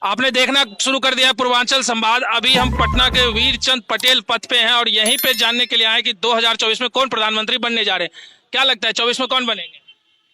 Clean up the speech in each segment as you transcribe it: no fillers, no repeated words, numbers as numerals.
आपने देखना शुरू कर दिया पूर्वांचल संवाद। अभी हम पटना के वीरचंद पटेल पथ पे हैं और यहीं पे जानने के लिए आए कि 2024 में कौन प्रधानमंत्री बनने जा रहे हैं। क्या लगता है 24 में कौन बनेंगे?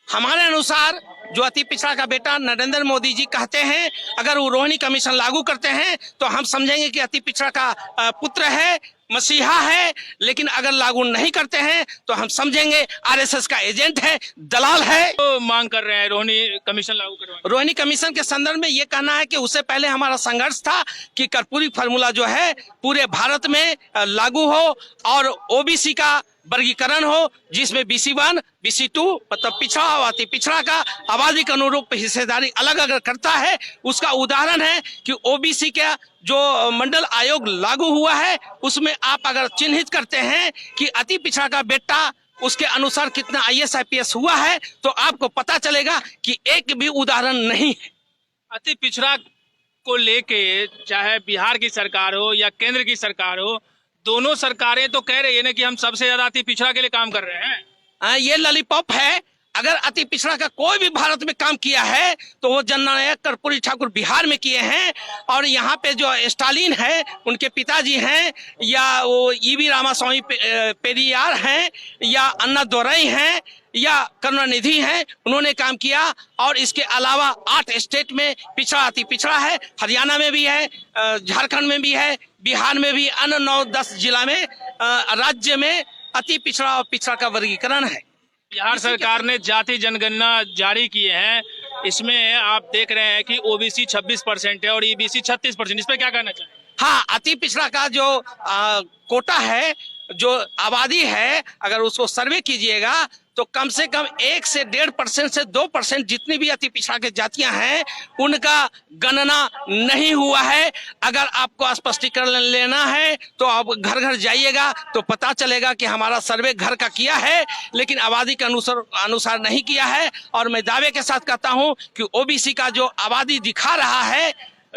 हमारे अनुसार जो अति पिछड़ा का बेटा नरेंद्र मोदी जी कहते हैं, अगर वो रोहिणी कमीशन लागू करते हैं तो हम समझेंगे कि अति पिछड़ा का पुत्र है, मसीहा है। लेकिन अगर लागू नहीं करते हैं तो हम समझेंगे आरएसएस का एजेंट है, दलाल है। तो मांग कर रहे हैं रोहिणी कमीशन लागू करवाने। रोहिणी कमीशन के संदर्भ में ये कहना है कि उससे पहले हमारा संघर्ष था कि कर्पूरी फार्मूला जो है पूरे भारत में लागू हो और ओबीसी का वर्गीकरण हो, जिसमें BC1, BC2 मतलब पिछड़ा और अति पिछड़ा का आबादी के अनुरूप हिस्सेदारी अलग अलग करता है। उसका उदाहरण है कि ओबीसी का जो मंडल आयोग लागू हुआ है उसमें आप अगर चिन्हित करते हैं कि अति पिछड़ा का बेटा उसके अनुसार कितना IAS IPS हुआ है तो आपको पता चलेगा कि एक भी उदाहरण नहीं है। अति पिछड़ा को लेके चाहे बिहार की सरकार हो या केंद्र की सरकार हो, दोनों सरकारें तो कह रही है ना कि हम सबसे ज्यादा अति पिछड़ा के लिए काम कर रहे हैं। ये लॉलीपॉप है। अगर अति पिछड़ा का कोई भी भारत में काम किया है तो वो जननायक कर्पूरी ठाकुर बिहार में किए हैं। और यहाँ पे जो स्टालिन है उनके पिताजी हैं, या वो EV रामास्वामी पेरियार हैं, या अन्ना दोरई हैं, या करुणानिधि हैं, उन्होंने काम किया। और इसके अलावा 8 स्टेट में पिछड़ा अति पिछड़ा है। हरियाणा में भी है, झारखंड में भी है, बिहार में भी, अन्य 9-10 जिला में राज्य में अति पिछड़ा और पिछड़ा का वर्गीकरण है। बिहार सरकार ने जाति जनगणना जारी किए हैं, इसमें आप देख रहे हैं कि OBC 26% है और EBC 36%। इस पे क्या कहना चाहिए? हाँ, अति पिछड़ा का जो कोटा है, जो आबादी है, अगर उसको सर्वे कीजिएगा तो कम से कम 1 से 1.5% से 2% जितनी भी अति पिछड़ा के जातियां हैं उनका गणना नहीं हुआ है। अगर आपको स्पष्टीकरण लेना है तो आप घर घर जाइएगा तो पता चलेगा कि हमारा सर्वे घर का किया है लेकिन आबादी के अनुसार नहीं किया है। और मैं दावे के साथ कहता हूं कि ओबीसी का जो आबादी दिखा रहा है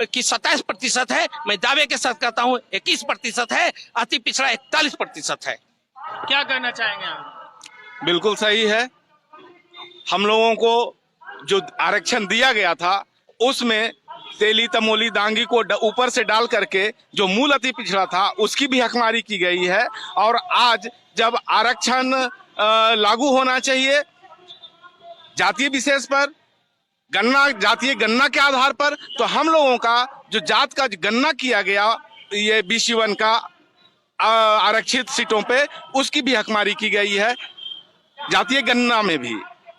कि 27% है, मैं दावे के साथ कहता हूं 21% है। अति पिछड़ा 41% है। क्या कहना चाहेंगे आप? बिल्कुल सही है। हम लोगों को जो आरक्षण दिया गया था उसमें तेली तमोली दांगी को ऊपर से डाल करके जो मूल अति पिछड़ा था उसकी भी हकमारी की गई है। और आज जब आरक्षण लागू होना चाहिए जातीय विशेष पर, गणना जातीय गणना के आधार पर, तो हम लोगों का जो जात का गणना किया गया ये BC1 का आरक्षित सीटों पे, उसकी भी हकमारी की गई है। जातीय गणना में भी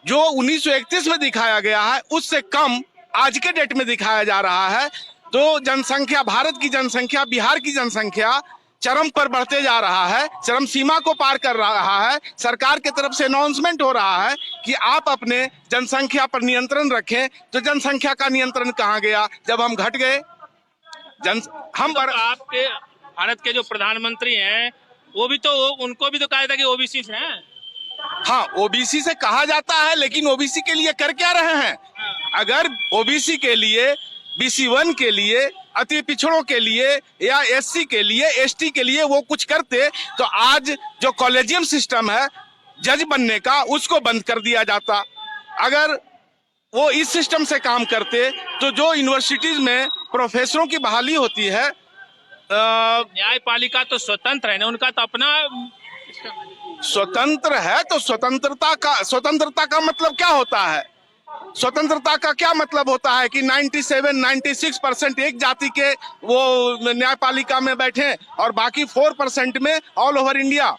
जो 1931 में दिखाया गया है उससे कम आज के डेट में दिखाया जा रहा है। तो जनसंख्या, भारत की जनसंख्या, बिहार की जनसंख्या चरम पर बढ़ते जा रहा है, चरम सीमा को पार कर रहा है। सरकार की तरफ से अनाउंसमेंट हो रहा है कि आप अपने जनसंख्या पर नियंत्रण रखें। तो जनसंख्या का नियंत्रण कहाँ गया जब हम घट गए? हम पर आपके भारत के जो प्रधानमंत्री हैं वो भी तो, उनको भी तो कहा था कि OBC से हैं। हाँ, OBC से कहा जाता है लेकिन OBC के लिए कर क्या रहे हैं? अगर OBC के लिए, BC1 के लिए, अति पिछड़ों के लिए या SC के लिए, ST के लिए वो कुछ करते तो आज जो कॉलेजियम सिस्टम है जज बनने का उसको बंद कर दिया जाता। अगर वो इस सिस्टम से काम करते तो जो यूनिवर्सिटीज में प्रोफेसरों की बहाली होती है, न्यायपालिका तो स्वतंत्र है ना, उनका तो अपना स्वतंत्र है। तो स्वतंत्रता का मतलब क्या होता है? स्वतंत्रता का क्या मतलब होता है कि 97-96% एक जाति के वो न्यायपालिका में बैठे और बाकी 4% में ऑल ओवर इंडिया?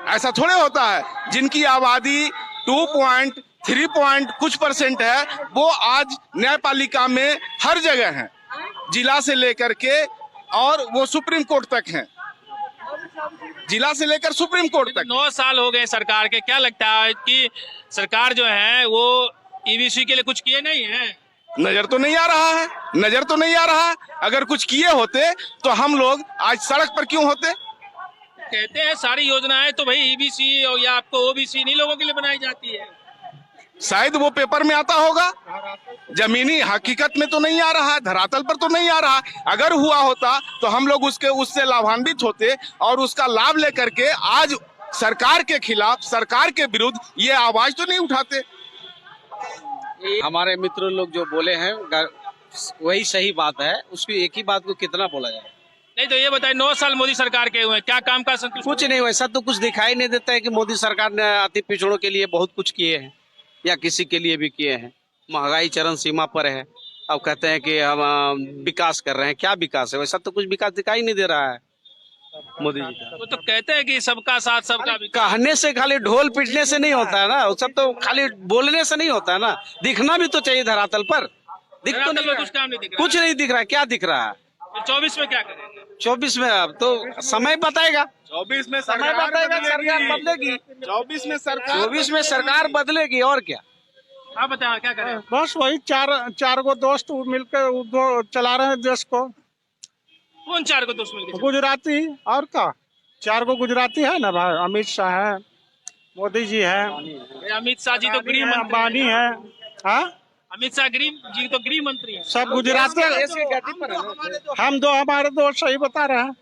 ऐसा थोड़े होता है। जिनकी आबादी 2.3 कुछ % है वो आज न्यायपालिका में हर जगह है, जिला से लेकर के और वो सुप्रीम कोर्ट तक है, जिला से लेकर सुप्रीम कोर्ट तक। 9 साल हो गए सरकार के। क्या लगता है कि सरकार जो है वो EBC के लिए कुछ किए नहीं है? नजर तो नहीं आ रहा है, नजर तो नहीं आ रहा है। अगर कुछ किए होते तो हम लोग आज सड़क पर क्यों होते? कहते हैं सारी योजनाएं तो भाई EBC या आपको OBC इन्हीं लोगों के लिए बनाई जाती है। शायद वो पेपर में आता होगा, जमीनी हकीकत में तो नहीं आ रहा है, धरातल पर तो नहीं आ रहा। अगर हुआ होता तो हम लोग उससे लाभान्वित होते और उसका लाभ लेकर के आज सरकार के खिलाफ, सरकार के विरुद्ध ये आवाज तो नहीं उठाते। हमारे मित्र लोग जो बोले हैं वही सही बात है, उसकी एक ही बात को कितना बोला जाए। नहीं तो ये बताइए 9 साल मोदी सरकार के हुए हैं, क्या काम का संतुष्ट? कुछ नहीं, वैसा तो कुछ दिखाई नहीं देता है कि मोदी सरकार ने अति पिछड़ों के लिए बहुत कुछ किए हैं या किसी के लिए भी किए हैं। महंगाई चरम सीमा पर है, अब कहते हैं कि हम विकास कर रहे हैं, क्या विकास है? वैसा तो कुछ विकास दिखाई नहीं दे रहा है मोदी जी का। वो तो कहते हैं कि सबका साथ सबका विकास। कहने से, खाली ढोल पीटने से नहीं होता है ना, वो सब तो खाली बोलने से नहीं होता है ना, दिखना भी तो चाहिए धरातल पर। दिख तो धरातल नहीं में रहा कुछ काम नहीं दिख रहा। कुछ नहीं दिख रहा है, क्या दिख रहा है? तो 24 में क्या करेंगे? 24 में अब तो समय बताएगा, 24 में समय बताएगा, सरकार बदलेगी। 24 में सरकार 24 में सरकार बदलेगी और क्या। आप बताएं क्या करें? बस वही चार गो दोस्त मिलकर चला रहे हैं देश को। कौन 4 को दोस्त मिलकर? गुजराती और का 4 गो गुजराती है ना भाई, अमित शाह है, मोदी जी है, अमित शाह जी तो गृह मंत्री अंबानी है, हाँ अमित शाह गृह जी तो गृह मंत्री है। सब गुजराती। हम दो हमारे दो सही बता रहे हैं,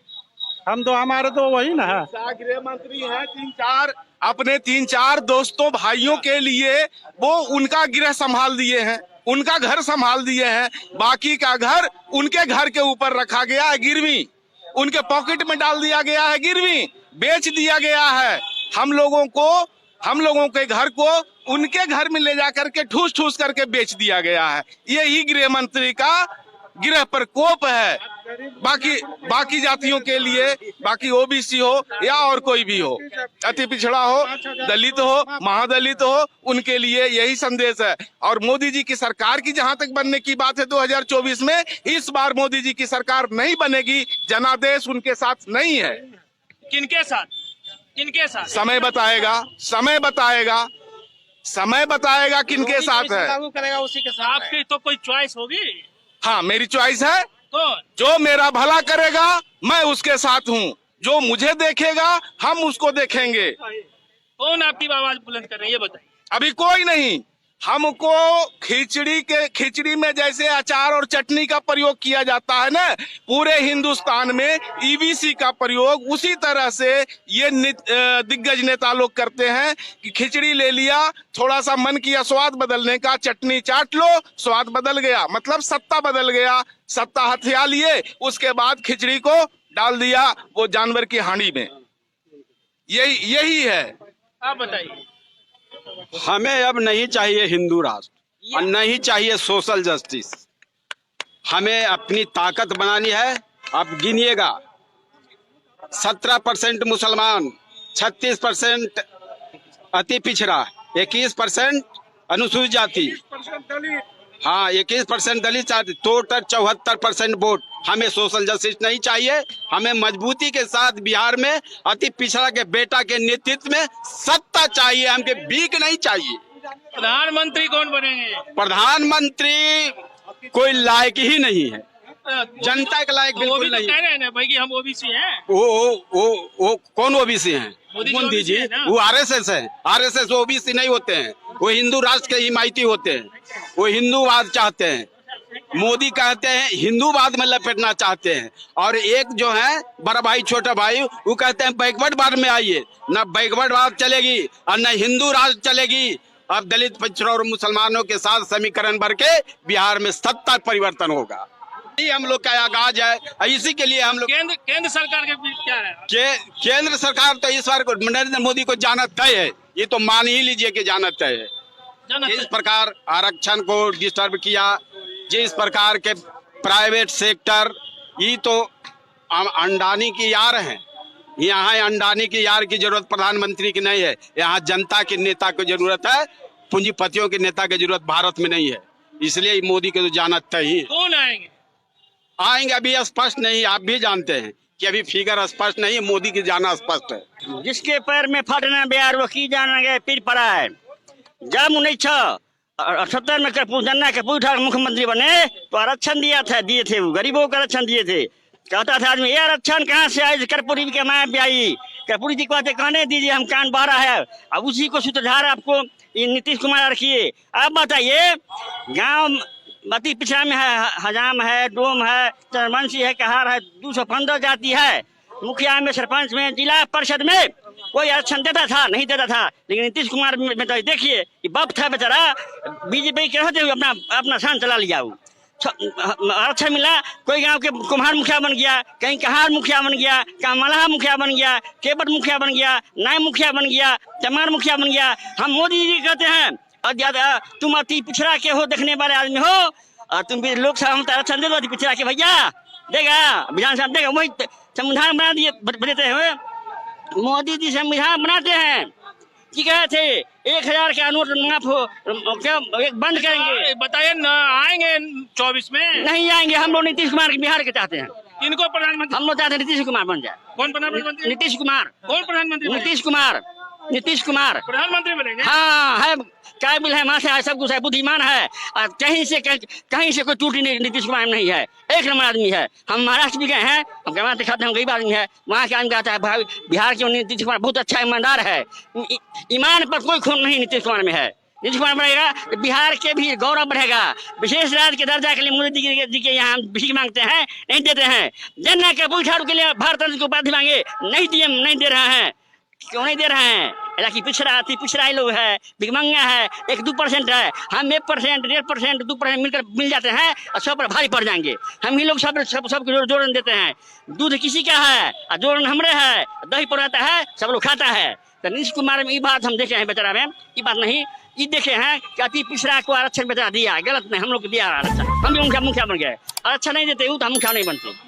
हम दो हमारे दो वही ना है। गृह मंत्री हैं, 3-4 अपने 3-4 दोस्तों भाइयों के लिए वो उनका गृह संभाल दिए हैं, उनका घर संभाल दिए हैं। बाकी का घर उनके घर के ऊपर रखा गया है गिरवी, उनके पॉकेट में डाल दिया गया है गिरवी, बेच दिया गया है। हम लोगों के घर को उनके घर में ले जाकर के ठूस ठूस करके बेच दिया गया है। यही गृह मंत्री का गृह प्रकोप है। बाकी जातियों के लिए, बाकी ओबीसी हो या और कोई भी हो, अति पिछड़ा हो, दलित हो, महादलित हो, उनके लिए यही संदेश है। और मोदी जी की सरकार की जहां तक बनने की बात है 2024 में, इस बार मोदी जी की सरकार नहीं बनेगी। जनादेश उनके साथ नहीं है। किनके साथ? किनके साथ? समय बताएगा, समय बताएगा, समय बताएगा किनके साथ है। करेगा उसी के साथ। आपकी तो कोई चॉइस होगी? हाँ, मेरी चॉइस है। कौन? जो मेरा भला करेगा मैं उसके साथ हूँ, जो मुझे देखेगा हम उसको देखेंगे। कौन आपकी आवाज बुलंद कर रहे हैं ये बताइए। अभी कोई नहीं। हमको खिचड़ी में जैसे अचार और चटनी का प्रयोग किया जाता है ना, पूरे हिंदुस्तान में ईबीसी का प्रयोग उसी तरह से ये दिग्गज नेता लोग करते हैं कि खिचड़ी ले लिया, थोड़ा सा मन किया स्वाद बदलने का, चटनी चाट लो, स्वाद बदल गया, मतलब सत्ता बदल गया, सत्ता हथिया लिए, उसके बाद खिचड़ी को डाल दिया वो जानवर की हांडी में। यही है। आप बताइए। हमें अब नहीं चाहिए हिंदू राष्ट्र और नहीं चाहिए सोशल जस्टिस। हमें अपनी ताकत बनानी है। अब गिनिएगा, 17% मुसलमान, 36% अति पिछड़ा, 21% अनुसूचित जाति, हाँ 21% दलित जाति, टोटल 74% वोट। हमें सोशल जस्टिस नहीं चाहिए। हमें मजबूती के साथ बिहार में अति पिछड़ा के बेटा के नेतृत्व में सत्ता चाहिए, हमके बीक नहीं चाहिए। प्रधानमंत्री कौन बनेंगे? प्रधानमंत्री कोई लायक ही नहीं है, जनता के लायक वो भी बिल्कुल तो नहीं। कह रहे हैं ना भाई कि हम ओबीसी हैं। वो कौन ओबीसी हैं? मोदी जी, है ना? वो आरएसएस है। आरएसएस ओबीसी नहीं होते हैं, वो हिंदू राष्ट्र के हिमायती होते हैं, वो हिंदूवाद चाहते हैं। मोदी कहते हैं हिंदूवाद में लपेटना चाहते हैं, और एक जो है बड़ा भाई छोटा भाई वो कहते हैं बैकवर्डवाद में आइए। न बैकवर्डवाद चलेगी और न हिंदू राष्ट्र चलेगी। अब दलित पिछड़ों और मुसलमानों के साथ समीकरण भर के बिहार में सत्ता परिवर्तन होगा। ये हम लोग का आगाज है। इसी के लिए हम लोग केंद्र सरकार के बीच क्या है? केंद्र सरकार तो इस बार नरेंद्र मोदी को जाना तय है, ये तो मान ही लीजिए कि जाना तय है। जिस प्रकार आरक्षण को डिस्टर्ब किया, जिस प्रकार के प्राइवेट सेक्टर, ये तो अंडानी की यार हैं। यहाँ अंडानी की यार की जरूरत प्रधानमंत्री की नहीं है, यहाँ जनता के नेता की जरूरत है, पूंजीपतियों के नेता की जरूरत भारत में नहीं है। इसलिए मोदी को तो जाना तय ही है। कौन आएंगे? आएंगे अभी स्पष्ट नहीं, आप भी जानते हैं कि अभी फिगर स्पष्ट नहीं है। मोदी की जाना स्पष्ट है। जिसके पैर में फटना बिहार वो की जाना गए पीर पड़ा है। जब 1978 में गन्ना कपूर ठाकुर मुख्यमंत्री बने तो आरक्षण दिए थे, वो गरीबों को आरक्षण दिए थे। कहता था आदमी ये आरक्षण कहाँ से आई? कर्पूरी की माया पे आई। कर्पूरी जी को आते कहने दीजिए हम कान बहरा है। अब उसी को सूत्रधार आपको नीतीश कुमार रखिए। अब बताइए, गाँव अति पिछड़ा में है, हजाम है, डोम है, चरमंशी है, कहार है, 215 जाति है। मुखिया में, सरपंच में, जिला परिषद में कोई आरक्षण देता था? नहीं देता था। लेकिन नीतीश कुमार में तो देखिए कि वक्त है बेचारा, बीजेपी के रहते हुए अपना शान चला लिया। वो आरक्षण मिला, कोई गांव के कुम्हार मुखिया बन गया, कहीं कहार मुखिया बन गया, कहीं मल्लाह मुखिया बन गया, केवट मुखिया बन गया, नाय मुखिया बन गया, चमार मुखिया बन गया। हम मोदी जी कहते हैं और ज्यादा तुम अति पिछड़ा के हो, देखने वाले आदमी हो, और तुम भी लोकसभा में आरक्षण दे दो अति पिछड़ा के, भैया देगा, विधानसभा देगा, वही संविधान बना दिए देते हुए। मोदी जी संविधान बनाते हैं कि कहे थे 1000 का नोट माफ हो, क्या बंद करेंगे? बताइए न, आएंगे 24 में? नहीं आएंगे। हम लोग नीतीश कुमार के बिहार के चाहते हैं। किनको प्रधानमंत्री? हम लोग चाहते हैं नीतीश कुमार बन जाए। कौन प्रधानमंत्री? नीतीश कुमार। कौन प्रधानमंत्री? नीतीश कुमार। नीतीश कुमार प्रधानमंत्री बनेंगे? हाँ है, काबिल है, माथे है, सब कुछ है, बुद्धिमान है, और कहीं से कोई त्रुटि नहीं नीतीश कुमार में नहीं है। एक नंबर आदमी है। हम महाराष्ट्र भी गए हैं, हम गवां दिखाते हैं, गरीब आदमी है, वहाँ के आदमी कहता है भाई बिहार के नीतीश कुमार बहुत अच्छा ईमानदार है, ईमान पर कोई खून नहीं नीतीश कुमार में है। नीतीश कुमार बढ़ेगा तो बिहार के भी गौरव बढ़ेगा। विशेष राज्य के दर्जा के लिए मोदी जी के यहाँ भीख मांगते हैं, नहीं देते हैं। जनना के पूछाड़ू के लिए भारत रत्न की उपाधि मांगे, नहीं दे रहे हैं। क्यों नहीं दे रहे हैं? हालांकि पिछड़ा ही लोग है, भिखमंगा है, 1-2% है। हम 1%, 1.5%, 2% मिलकर मिल जाते हैं और सब पर भारी पड़ जाएंगे। हम ही लोग सब जोड़न देते हैं। दूध किसी का है और जोड़न हमरे है, दही पड़ाता है, सब लोग खाता है। तो नीतीश कुमार में ये बात हम देखे हैं बेचारा में, ये बात नहीं, ये देखे हैं कि अति पिछड़ा को आरक्षण बेचारा दिया, गलत नहीं, हम लोग को दिया आरक्षण, हम भी उनका मुखिया बन गए। आरक्षण नहीं देते तो हम मुखिया नहीं बनते।